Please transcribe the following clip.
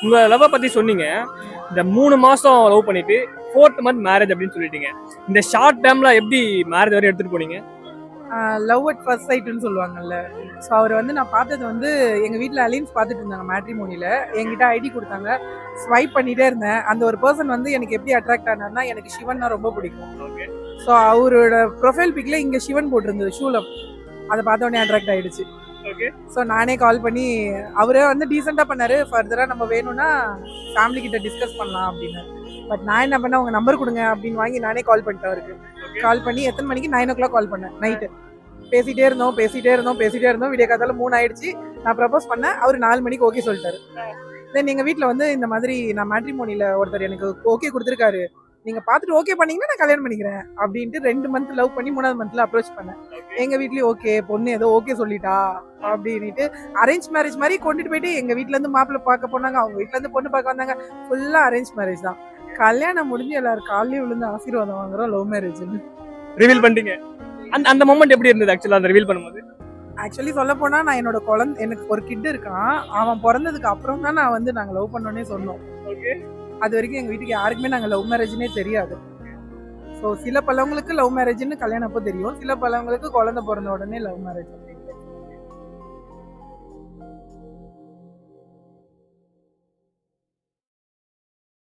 உங்க லவ் பத்தி சொன்னீங்க. இந்த 3 மாசம் லவ் பண்ணிட்டு 4th மந்த் மேரேஜ் அப்படின்னு சொல்லிட்டீங்க. இந்த ஷார்ட் டேர்ம்ல எப்படி மேரேஜ் வரை எடுத்துட்டு போனீங்க? லவ் அட் ஃபர்ஸ்ட் சைட்னு சொல்லுவாங்கல்ல. ஸோ அவர் வந்து நான் பார்த்தது வந்து எங்கள் வீட்டில் அலைன்ஸ் பார்த்துட்டு இருந்தாங்க மேட்ரிமோனியில். என்கிட்ட ஐடி கொடுத்தாங்க. ஸ்வைப் பண்ணிகிட்டே இருந்தேன். அந்த ஒரு பர்சன் வந்து எனக்கு எப்படி அட்ராக்ட் ஆனார்னா, எனக்கு சிவன்னா ரொம்ப பிடிக்கும். ஓகே. ஸோ அவரோட ப்ரொஃபைல் பிக்கில் இங்கே சிவன் போட்டிருந்தது ஷூல. அதை பார்த்தோன்னே அட்ராக்ட் ஆகிடுச்சு. ஓகே. ஸோ நானே கால் பண்ணி அவரே வந்து டீசெண்டாக பண்ணார். ஃபர்தராக நம்ம வேணும்னா ஃபேமிலி கிட்ட டிஸ்கஸ் பண்ணலாம் அப்படின்னு. பட் நான் என்ன பண்ணேன், உங்கள் நம்பர் கொடுங்க அப்படின்னு வாங்கி நானே கால் பண்ணிட்டேன் அவருக்கு. கால் பண்ணி எத்தனை மணிக்கு 9 o'clock கால் பண்ணேன் நைட்டு. பேசிட்டே இருந்தோம். விடிய காத்தால 3 ஆயிடுச்சு. நான் ப்ரப்போஸ் பண்ணேன். அவர் 4 மணிக்கு ஓகே சொல்லிட்டாரு. தென் எங்கள் வீட்டில் வந்து இந்த மாதிரி நான் மேட்ரிமோனியில் ஒருத்தர் எனக்கு ஓகே கொடுத்துருக்காரு, நீங்கள் பார்த்துட்டு ஓகே பண்ணீங்கன்னா நான் கல்யாணம் பண்ணிக்கிறேன் அப்படின்ட்டு 2 மந்த் லவ் பண்ணி 3வது மந்த்ல அப்ரோச் பண்ணேன். எங்கள் வீட்லேயும் ஓகே, பொண்ணு ஏதோ ஓகே சொல்லிட்டா அப்படின்ட்டு அரேஞ்ச் மேரேஜ் மாதிரி கொண்டுட்டு போயிட்டு எங்கள் வீட்டிலேருந்து மாப்பிள்ளை பார்க்க போனாங்க, அவங்க வீட்டிலேருந்து பொண்ணு பார்க்க வந்தாங்க. ஃபுல்லாக அரேஞ்ச் மேரேஜ் தான். கல்யாணம் முடிஞ்சு எல்லாரும் காலையும் விழுந்து ஆசீர்வாதம் வாங்குறோம் லவ் மேரேஜ்னு ரிவீல் பண்ணிட்டீங்க. அந்த மொமெண்ட் எப்படி இருந்தது ஆக்சுவலா அந்த ரிவீல் பண்ணும்போது? ஆக்சுவலி சொல்ல போனா நான் என்னோட குழந்தை, எனக்கு ஒரு கிட் இருக்கான். அவன் பிறந்ததுக்கு அப்புறம் தான் நான் வந்து நாங்கள் லவ் பண்ணோன்னே சொன்னோம். ஓகே. அது வரைக்கும் எங்கள் வீட்டுக்கு யாருக்குமே நாங்கள் லவ் மேரேஜ்னே தெரியாது. ஸோ சில பலவங்களுக்கு லவ் மேரேஜ்னு கல்யாணம் அப்போ தெரியும், சில பலவங்களுக்கு குழந்தை பிறந்த உடனே லவ் மேரேஜ்.